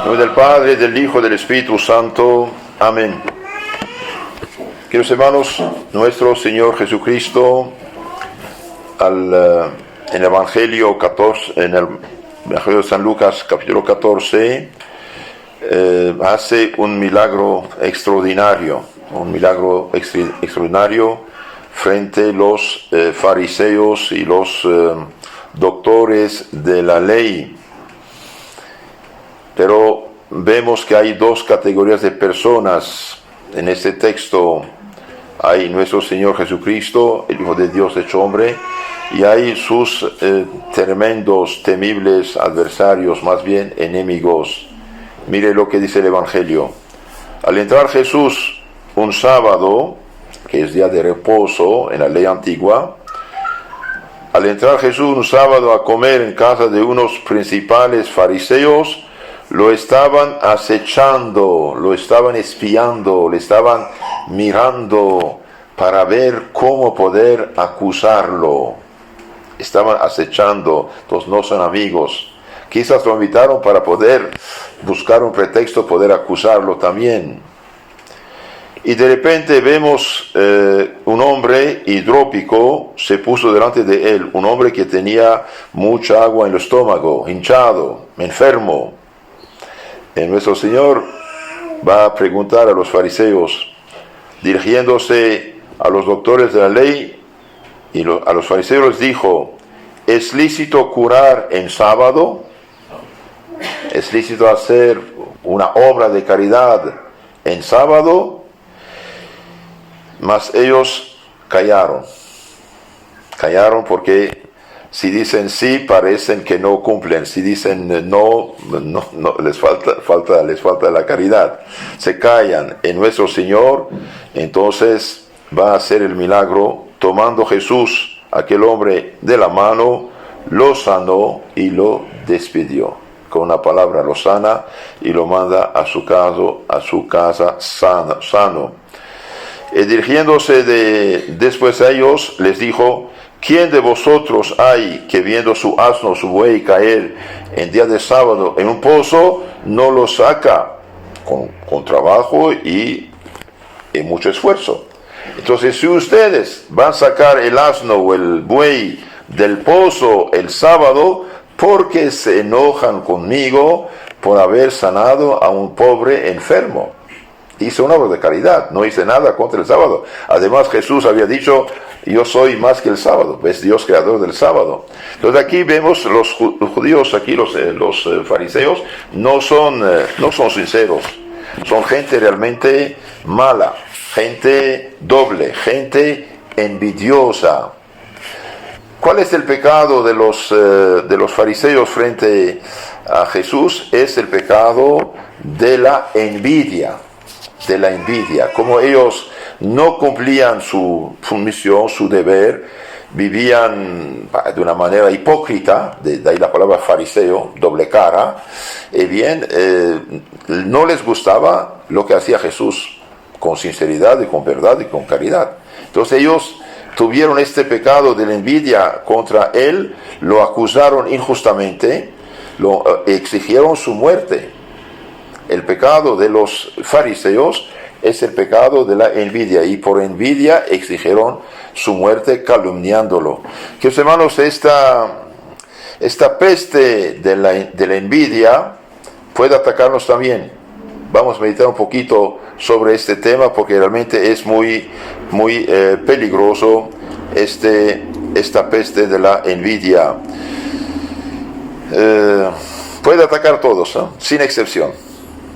nombre del Padre, del Hijo, del Espíritu Santo. Amén. Queridos hermanos, nuestro Señor Jesucristo, en el Evangelio 14, en el Evangelio de San Lucas, capítulo 14, hace un milagro extraordinario, frente a los fariseos y los doctores de la ley. Pero vemos que hay dos categorías de personas en este texto. Hay nuestro Señor Jesucristo, el Hijo de Dios hecho hombre, y hay sus tremendos, temibles adversarios, más bien enemigos. Mire lo que dice el Evangelio. Al entrar Jesús un sábado, que es día de reposo en la ley antigua, al entrar Jesús un sábado a comer en casa de unos principales fariseos, lo estaban acechando, lo estaban espiando, le estaban mirando para ver cómo poder acusarlo. Estaban acechando, entonces no son amigos. Quizás lo invitaron para poder buscar un pretexto, poder acusarlo también. Y de repente vemos un hombre hidrópico se puso delante de él, un hombre que tenía mucha agua en el estómago, hinchado, enfermo. Nuestro Señor va a preguntar a los fariseos, dirigiéndose a los doctores de la ley, y a los fariseos les dijo: ¿es lícito curar en sábado? ¿Es lícito hacer una obra de caridad en sábado? Mas ellos callaron porque si dicen sí, parecen que no cumplen. Si dicen no, les falta la caridad. Se callan. En nuestro Señor, entonces va a hacer el milagro, tomando Jesús aquel hombre de la mano, lo sanó y lo despidió. Con una palabra lo sana y lo manda a su casa sano. Y dirigiéndose después a ellos, les dijo: ¿quién de vosotros hay que viendo su asno, su buey caer en día de sábado en un pozo, no lo saca con trabajo y mucho esfuerzo? Entonces, si ustedes van a sacar el asno o el buey del pozo el sábado, porque se enojan conmigo por haber sanado a un pobre enfermo. Hice una obra de caridad, no hice nada contra el sábado. Además, Jesús había dicho: yo soy más que el sábado, es Dios creador del sábado. Entonces aquí vemos los judíos, aquí los fariseos, no son sinceros, son gente realmente mala, gente doble, gente envidiosa. ¿Cuál es el pecado de los fariseos frente a Jesús? Es el pecado de la envidia. Como ellos no cumplían su misión, su deber, vivían de una manera hipócrita, de ahí la palabra fariseo, doble cara, no les gustaba lo que hacía Jesús con sinceridad y con verdad y con caridad. Entonces ellos tuvieron este pecado de la envidia contra él, lo acusaron injustamente, exigieron su muerte. El pecado de los fariseos es el pecado de la envidia, y por envidia exigieron su muerte calumniándolo. Queridos hermanos, esta peste de la envidia puede atacarnos también. Vamos a meditar un poquito sobre este tema porque realmente es muy peligroso esta peste de la envidia. Puede atacar a todos, ¿no? Sin excepción.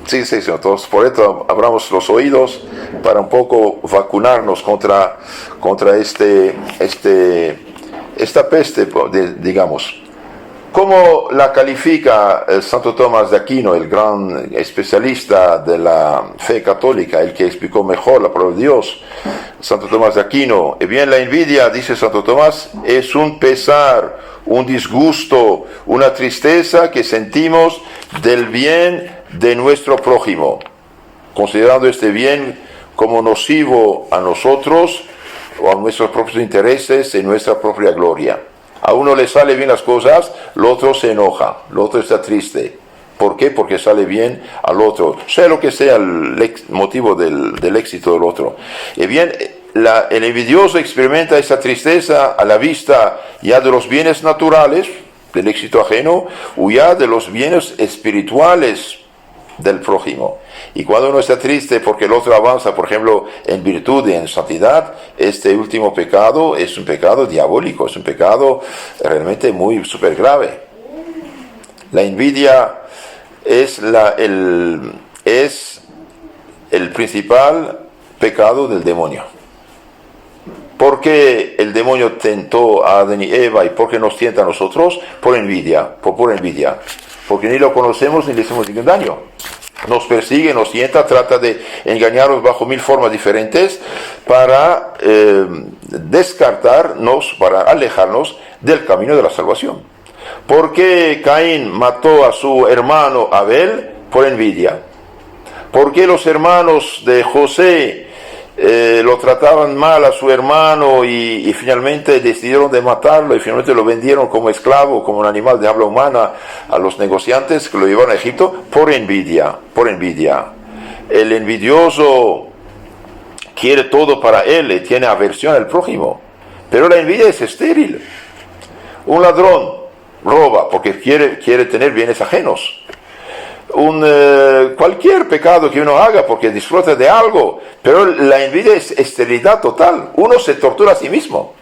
Sí, entonces por esto abramos los oídos para un poco vacunarnos contra esta peste, digamos. ¿Cómo la califica Santo Tomás de Aquino, el gran especialista de la fe católica, el que explicó mejor la palabra de Dios? Santo Tomás de Aquino: bien, la envidia, dice Santo Tomás, es un pesar, un disgusto, una tristeza que sentimos del bien de nuestro prójimo, considerando este bien como nocivo a nosotros o a nuestros propios intereses y nuestra propia gloria. A uno le sale bien las cosas, el otro se enoja, el otro está triste. ¿Por qué? Porque sale bien al otro, sea lo que sea el motivo del éxito del otro. Y bien, el envidioso experimenta esa tristeza a la vista ya de los bienes naturales, del éxito ajeno, o ya de los bienes espirituales del prójimo. Y cuando uno está triste porque el otro avanza, por ejemplo, en virtud y en santidad, este último pecado es un pecado diabólico, es un pecado realmente muy súper grave. La envidia es el principal pecado del demonio. ¿Por qué el demonio tentó a Adán y Eva y por qué nos tienta a nosotros? Por envidia, por pura envidia. Porque ni lo conocemos ni le hacemos ningún daño. Nos persigue, nos tienta, trata de engañarnos bajo 1000 formas diferentes para descartarnos, para alejarnos del camino de la salvación. ¿Por qué Caín mató a su hermano Abel? Por envidia. ¿Por qué los hermanos de José lo trataban mal a su hermano y finalmente decidieron de matarlo y finalmente lo vendieron como esclavo, como un animal de habla humana a los negociantes que lo llevaron a Egipto? Por envidia, por envidia. El envidioso quiere todo para él y tiene aversión al prójimo, pero la envidia es estéril. Un ladrón roba porque quiere tener bienes ajenos. Cualquier pecado que uno haga porque disfruta de algo, pero la envidia es esterilidad total. Uno se tortura a sí mismo.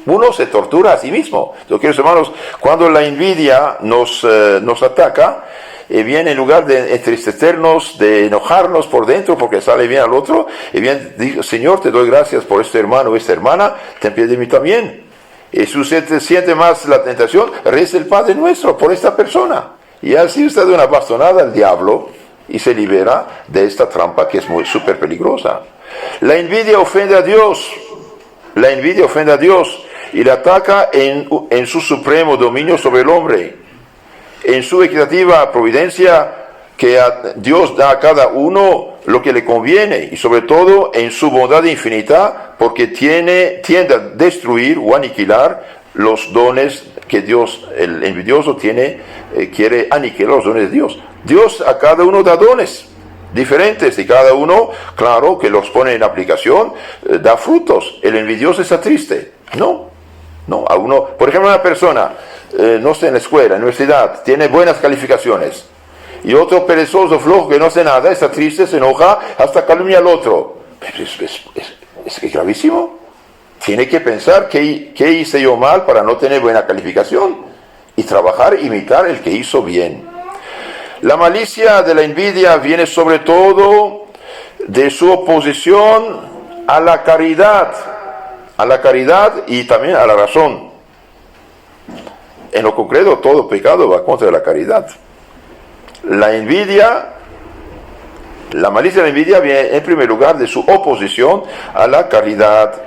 Entonces, queridos hermanos, cuando la envidia nos ataca, bien, en lugar de entristecernos, de enojarnos por dentro porque sale bien al otro, bien, digo, Señor, te doy gracias por este hermano o esta hermana, ten piedad de mí también. Y si usted siente más la tentación, reza el Padre Nuestro por esta persona. Y así usted da una bastonada al diablo y se libera de esta trampa que es muy súper peligrosa. La envidia ofende a Dios. La envidia ofende a Dios y le ataca en su supremo dominio sobre el hombre. En su equitativa providencia que Dios da a cada uno lo que le conviene y sobre todo en su bondad infinita porque tiende a destruir o aniquilar los dones que Dios, el envidioso quiere aniquilar los dones de Dios. Dios a cada uno da dones diferentes y cada uno, claro, que los pone en aplicación, da frutos. El envidioso está triste. No, a uno, por ejemplo, una persona, no sé, en la escuela, en la universidad, tiene buenas calificaciones y otro perezoso, flojo, que no hace nada, está triste, se enoja, hasta calumnia al otro. Es gravísimo. Tiene que pensar qué hice yo mal para no tener buena calificación y trabajar, imitar el que hizo bien. La malicia de la envidia viene sobre todo de su oposición a la caridad y también a la razón. En lo concreto, todo pecado va contra la caridad. La malicia de la envidia viene en primer lugar de su oposición a la caridad.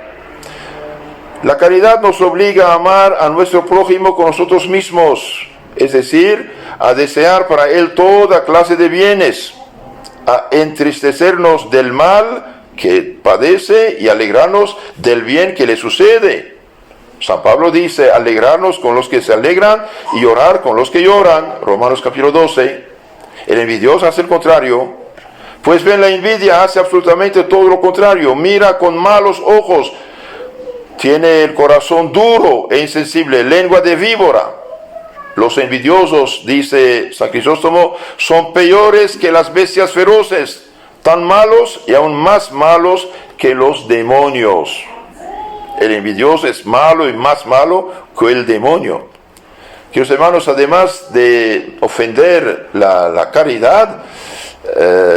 La caridad nos obliga a amar a nuestro prójimo con nosotros mismos, es decir, a desear para él toda clase de bienes, a entristecernos del mal que padece y alegrarnos del bien que le sucede. San Pablo dice, alegrarnos con los que se alegran y llorar con los que lloran, Romanos capítulo 12. El envidioso hace el contrario. Pues bien, la envidia hace absolutamente todo lo contrario, mira con malos ojos, tiene el corazón duro e insensible, lengua de víbora. Los envidiosos, dice San Crisóstomo, son peores que las bestias feroces, tan malos y aún más malos que los demonios. El envidioso es malo y más malo que el demonio. Queridos hermanos, además de ofender la caridad,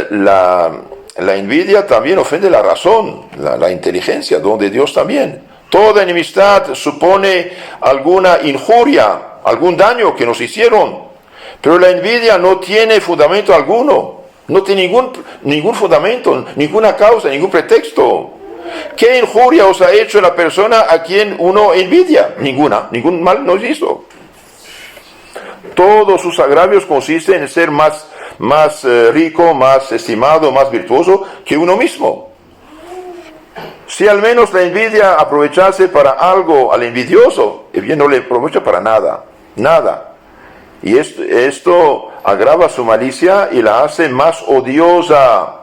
la envidia también ofende la razón, la inteligencia, don de Dios también. Toda enemistad supone alguna injuria, algún daño que nos hicieron, pero la envidia no tiene fundamento alguno, no tiene ningún fundamento, ninguna causa, ningún pretexto. ¿Qué injuria os ha hecho la persona a quien uno envidia? Ningún mal nos hizo. Todos sus agravios consisten en ser más rico, más estimado, más virtuoso que uno mismo. Si al menos la envidia aprovechase para algo al envidioso, el bien no le aprovecha para nada. Y esto agrava su malicia y la hace más odiosa.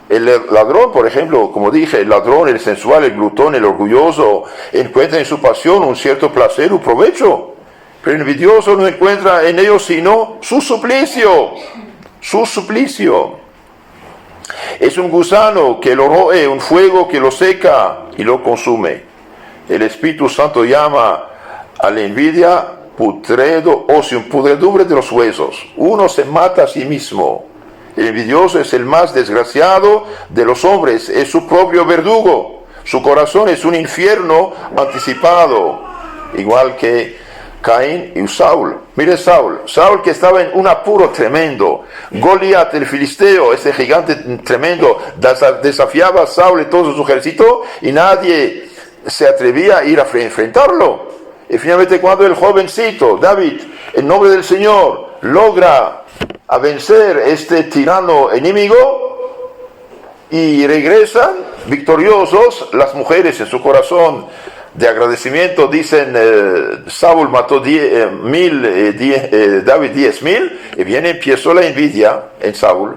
El ladrón, por ejemplo, como dije, el ladrón, el sensual, el glutón, el orgulloso, encuentra en su pasión un cierto placer, un provecho. Pero el envidioso no encuentra en ello sino su suplicio. Su suplicio. Es un gusano que lo roe, un fuego que lo seca y lo consume. El Espíritu Santo llama a la envidia putredo ocio, pudredumbre de los huesos. Uno se mata a sí mismo. El envidioso es el más desgraciado de los hombres, es su propio verdugo. Su corazón es un infierno anticipado, igual que Caín y Saúl. Mire Saúl que estaba en un apuro tremendo. Goliat, el filisteo, ese gigante tremendo, desafiaba a Saúl y todo su ejército y nadie se atrevía a ir a enfrentarlo. Y finalmente cuando el jovencito David, en nombre del Señor, logra a vencer este tirano enemigo y regresan victoriosos, las mujeres en su corazón de agradecimiento dicen Saúl mató 10.000, David 10.000, y viene empezó la envidia en Saúl.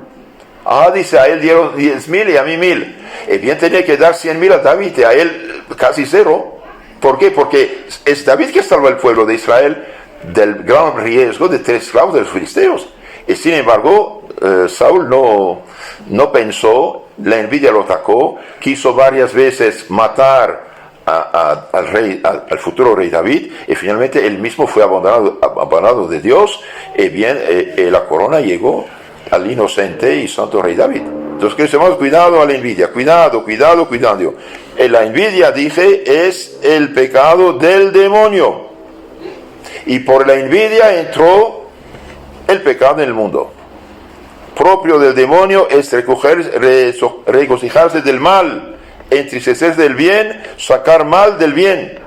Dice, a él dieron 10.000 y a mí 1.000. Y bien tenía que dar 100.000 a David y a él casi 0. ¿Por qué? Porque es David que salva al pueblo de Israel del gran riesgo de 3 esclavos de los filisteos. Y sin embargo, Saúl no pensó, la envidia lo atacó, quiso varias veces matar al futuro rey David, y finalmente él mismo fue abandonado de Dios, y bien, la corona llegó al inocente y santo rey David. Entonces, que hermanos, cuidado a la envidia, cuidado. La envidia, dije, es el pecado del demonio, y por la envidia entró el pecado en el mundo. Propio del demonio es regocijarse del mal, entristecerse del bien, sacar mal del bien.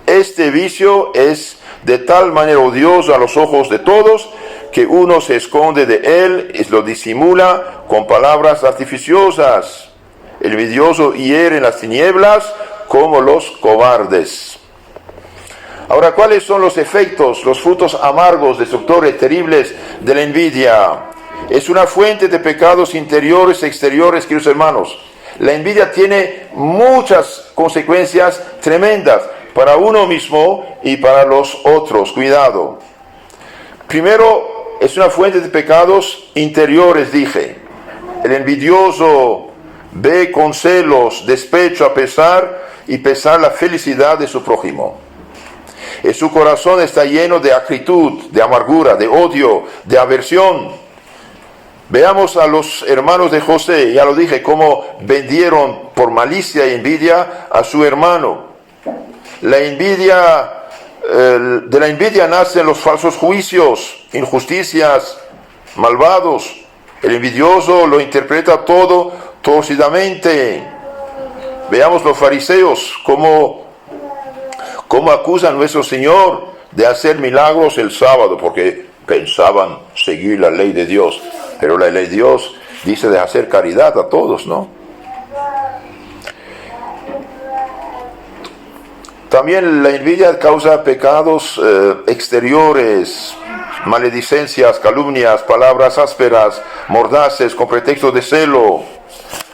Este vicio es de tal manera odioso a los ojos de todos que uno se esconde de él y lo disimula con palabras artificiosas. El envidioso hiere en las tinieblas como los cobardes. Ahora, ¿cuáles son los efectos, los frutos amargos, destructores, terribles de la envidia? Es una fuente de pecados interiores y exteriores, queridos hermanos. La envidia tiene muchas consecuencias tremendas para uno mismo y para los otros. Cuidado. Primero, es una fuente de pecados interiores, dije. El envidioso ve con celos, despecho a pesar la felicidad de su prójimo. Y su corazón está lleno de acritud, de amargura, de odio, de aversión. Veamos a los hermanos de José, ya lo dije, cómo vendieron por malicia y envidia a su hermano. La envidia, de la envidia nacen los falsos juicios, injusticias, malvados. El envidioso lo interpreta todo torcidamente. Veamos los fariseos, cómo acusan a nuestro Señor de hacer milagros el sábado, porque pensaban seguir la ley de Dios. Pero la ley de Dios dice de hacer caridad a todos, ¿no? También la envidia causa pecados exteriores, maledicencias, calumnias, palabras ásperas, mordaces con pretexto de celo,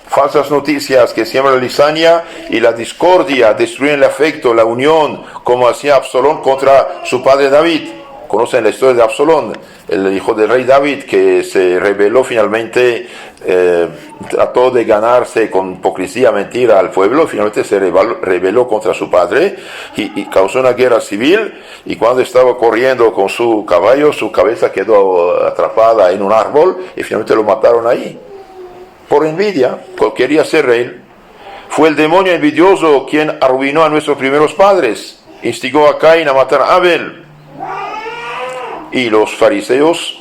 falsas noticias que siembran la lizaña y la discordia, destruyen el afecto, la unión, como hacía Absalón contra su padre David. Conocen la historia de Absalón, el hijo del rey David, que se rebeló finalmente, trató de ganarse con hipocresía, mentira al pueblo, finalmente se rebeló contra su padre y causó una guerra civil, y cuando estaba corriendo con su caballo, su cabeza quedó atrapada en un árbol y finalmente lo mataron ahí. Por envidia, quería ser rey. Fue el demonio envidioso quien arruinó a nuestros primeros padres, instigó a Caín a matar a Abel. Y los fariseos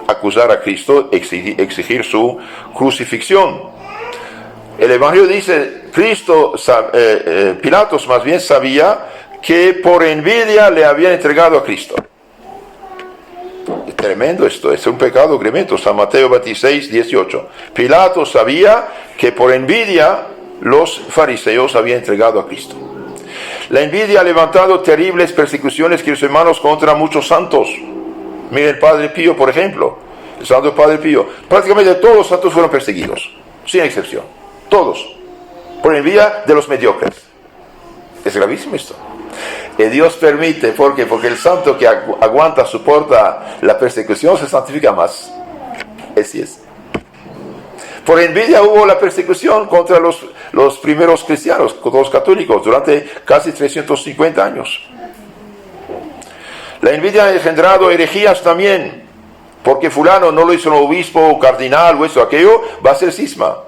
acusar a Cristo, exigir su crucifixión. El Evangelio dice, Pilatos más bien sabía que por envidia le habían entregado a Cristo. Tremendo esto, es un pecado tremendo. San Mateo 26, 18. Pilatos sabía que por envidia los fariseos habían entregado a Cristo. La envidia ha levantado terribles persecuciones, queridos hermanos, contra muchos santos. Miren el Padre Pío, por ejemplo, el Santo Padre Pío. Prácticamente todos los santos fueron perseguidos, sin excepción. Todos. Por envidia de los mediocres. Es gravísimo esto. Y Dios permite, ¿por qué? Porque el santo que aguanta, soporta la persecución, se santifica más. Así es. Por envidia hubo la persecución contra los primeros cristianos, contra los católicos, durante casi 350 años. La envidia ha engendrado herejías también, porque fulano no lo hizo un obispo, cardinal o esto, aquello, va a ser cisma.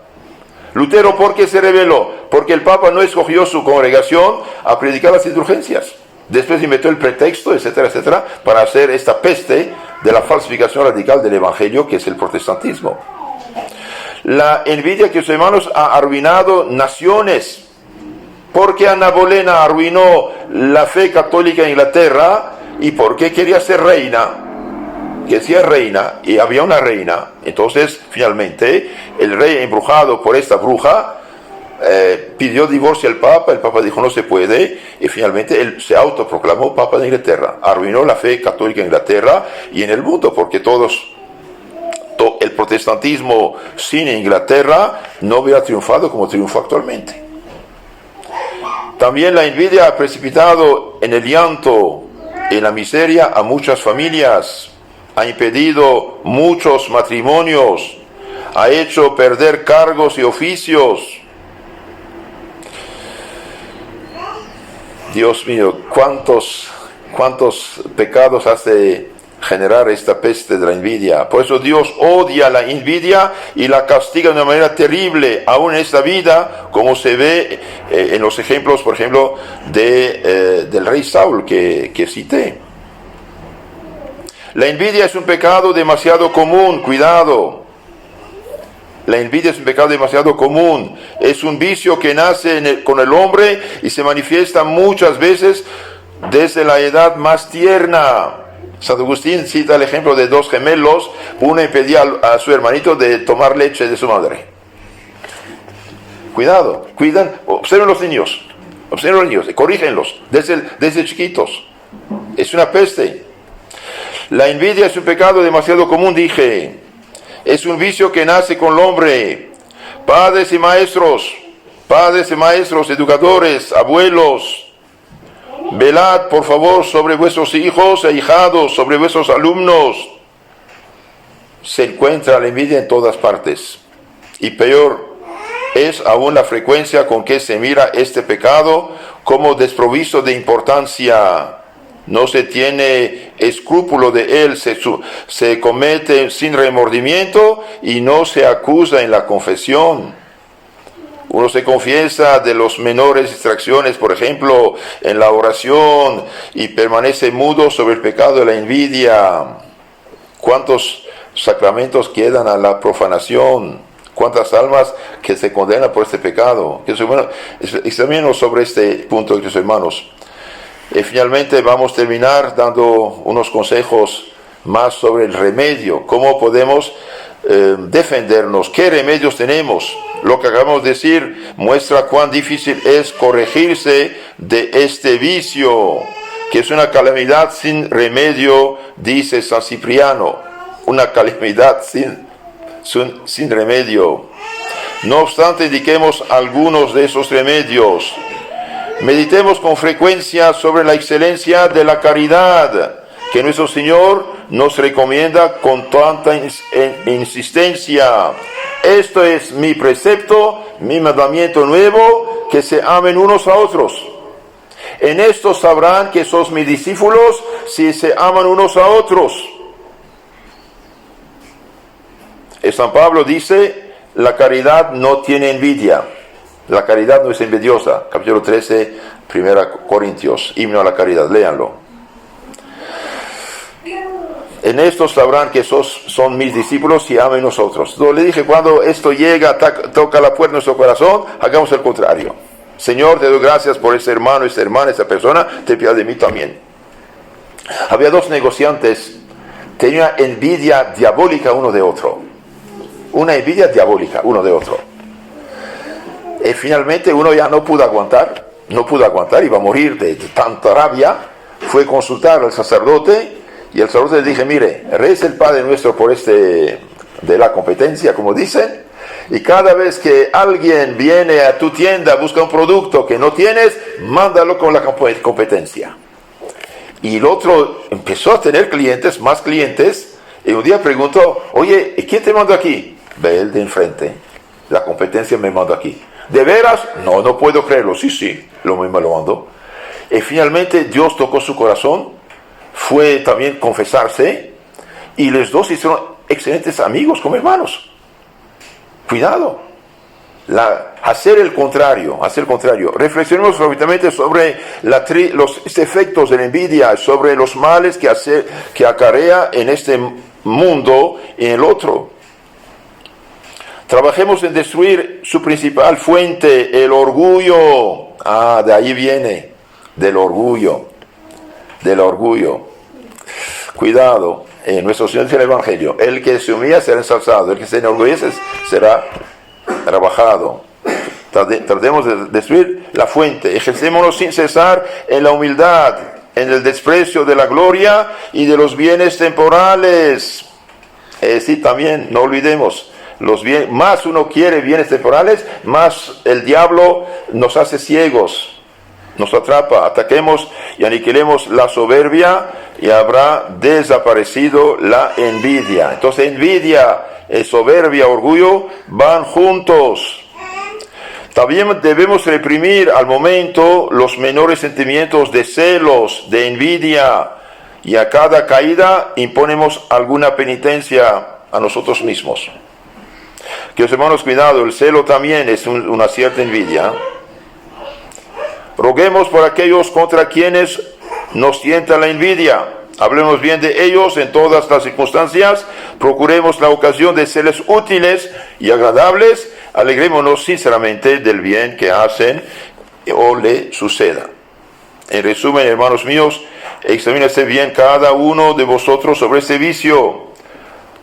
Lutero, ¿por qué se rebeló? Porque el Papa no escogió su congregación a predicar las indulgencias. Después inventó el pretexto, etcétera, etcétera, para hacer esta peste de la falsificación radical del Evangelio, que es el protestantismo. La envidia, que sus hermanos, ha arruinado naciones. Porque Ana Bolena arruinó la fe católica en Inglaterra, y porque quería ser reina. Que sea reina, y había una reina. Entonces, finalmente, el rey, embrujado por esta bruja, pidió divorcio al Papa. El Papa dijo no se puede, y finalmente él se autoproclamó Papa de Inglaterra. Arruinó la fe católica en Inglaterra y en el mundo, porque el protestantismo sin Inglaterra no hubiera triunfado como triunfa actualmente. También la envidia ha precipitado en el llanto, en la miseria a muchas familias, ha impedido muchos matrimonios, ha hecho perder cargos y oficios. Dios mío, cuántos pecados hace generar esta peste de la envidia. Por eso Dios odia la envidia y la castiga de una manera terrible, aún en esta vida, como se ve en los ejemplos, por ejemplo, del rey Saúl que cité. La envidia es un pecado demasiado común, cuidado. La envidia es un pecado demasiado común. Es un vicio que nace con el hombre y se manifiesta muchas veces desde la edad más tierna. Santo Agustín cita el ejemplo de dos gemelos. Uno impedía a su hermanito de tomar leche de su madre. Cuidado, observen los niños, corrígenlos desde chiquitos. Es una peste. La envidia es un pecado demasiado común, dije. Es un vicio que nace con el hombre. Padres y maestros, educadores, abuelos, velad, por favor, sobre vuestros hijos e hijados, sobre vuestros alumnos. Se encuentra la envidia en todas partes. Y peor es aún la frecuencia con que se mira este pecado como desprovisto de importancia. No se tiene escrúpulo de él, se comete sin remordimiento y no se acusa en la confesión. Uno se confiesa de los menores distracciones, por ejemplo, en la oración, y permanece mudo sobre el pecado de la envidia. ¿Cuántos sacramentos quedan a la profanación? ¿Cuántas almas que se condenan por este pecado? Examinemos sobre este punto, queridos hermanos. Y finalmente vamos a terminar dando unos consejos más sobre el remedio. ¿Cómo podemos defendernos? ¿Qué remedios tenemos? Lo que acabamos de decir muestra cuán difícil es corregirse de este vicio, que es una calamidad sin remedio, dice San Cipriano. Una calamidad sin remedio. No obstante, indiquemos algunos de esos remedios. Meditemos con frecuencia sobre la excelencia de la caridad, que nuestro Señor nos recomienda con tanta insistencia. Esto es mi precepto, mi mandamiento nuevo, que se amen unos a otros. En esto sabrán que sos mis discípulos, si se aman unos a otros. San Pablo dice, la caridad no tiene envidia. La caridad no es envidiosa. Capítulo 13, 1 Corintios, himno a la caridad, léanlo. En esto sabrán que son mis discípulos y amen nosotros. Entonces le dije, cuando esto llega, toca la puerta de nuestro corazón, hagamos el contrario. Señor, te doy gracias por ese hermano, esta hermana, esta persona, te pido de mí también. Había dos negociantes, tenían envidia diabólica uno de otro. Una envidia diabólica uno de otro. Y finalmente uno ya no pudo aguantar no pudo aguantar, iba a morir de tanta rabia, fue a consultar al sacerdote, y el sacerdote le dije, mire, reza el Padre Nuestro por de la competencia, como dicen, y cada vez que alguien viene a tu tienda, busca un producto que no tienes, mándalo con la competencia. Y el otro empezó a tener clientes, más clientes, y un día preguntó, oye, ¿quién te mandó aquí? Ve el de enfrente, la competencia me mandó aquí. ¿De veras? No, no puedo creerlo. Sí, lo mismo lo mandó. Y finalmente Dios tocó su corazón, fue también confesarse, y los dos hicieron excelentes amigos como hermanos. Cuidado. Hacer el contrario. Reflexionemos rápidamente sobre los efectos de la envidia, sobre los males que acarrea en este mundo y en el otro. Trabajemos en destruir su principal fuente, el orgullo. De ahí viene, del orgullo. Cuidado, en nuestro Señor dice el Evangelio, el que se humilla será ensalzado, el que se enorgullece será rebajado. Tratemos de destruir la fuente, ejercémonos sin cesar en la humildad, en el desprecio de la gloria y de los bienes temporales. Sí, también, no olvidemos. Más uno quiere bienes temporales, más el diablo nos hace ciegos, nos atrapa. Ataquemos y aniquilemos la soberbia y habrá desaparecido la envidia. Entonces envidia, soberbia, orgullo van juntos. También debemos reprimir al momento los menores sentimientos de celos, de envidia, y a cada caída imponemos alguna penitencia a nosotros mismos. Que los hermanos, cuidado, el celo también es una cierta envidia. Roguemos por aquellos contra quienes nos sienta la envidia. Hablemos bien de ellos en todas las circunstancias. Procuremos la ocasión de serles útiles y agradables. Alegrémonos sinceramente del bien que hacen o le suceda. En resumen, hermanos míos, examínese bien cada uno de vosotros sobre este vicio.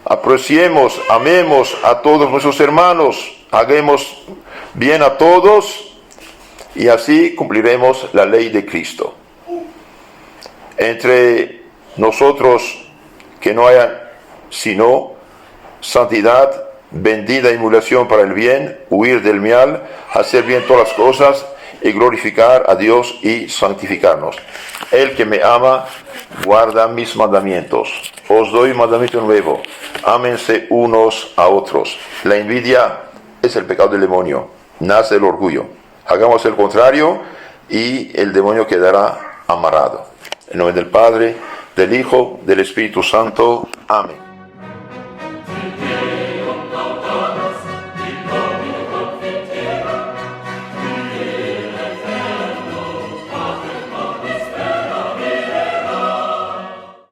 Apreciemos, amemos a todos nuestros hermanos, hagamos bien a todos y así cumpliremos la ley de Cristo. Entre nosotros que no haya sino santidad, bendita emulación para el bien, huir del mal, hacer bien todas las cosas y glorificar a Dios y santificarnos. El que me ama, guarda mis mandamientos. Os doy mandamiento nuevo: ámense unos a otros. La envidia es el pecado del demonio, nace el orgullo. Hagamos el contrario y el demonio quedará amarrado. En nombre del Padre, del Hijo, del Espíritu Santo. Amén.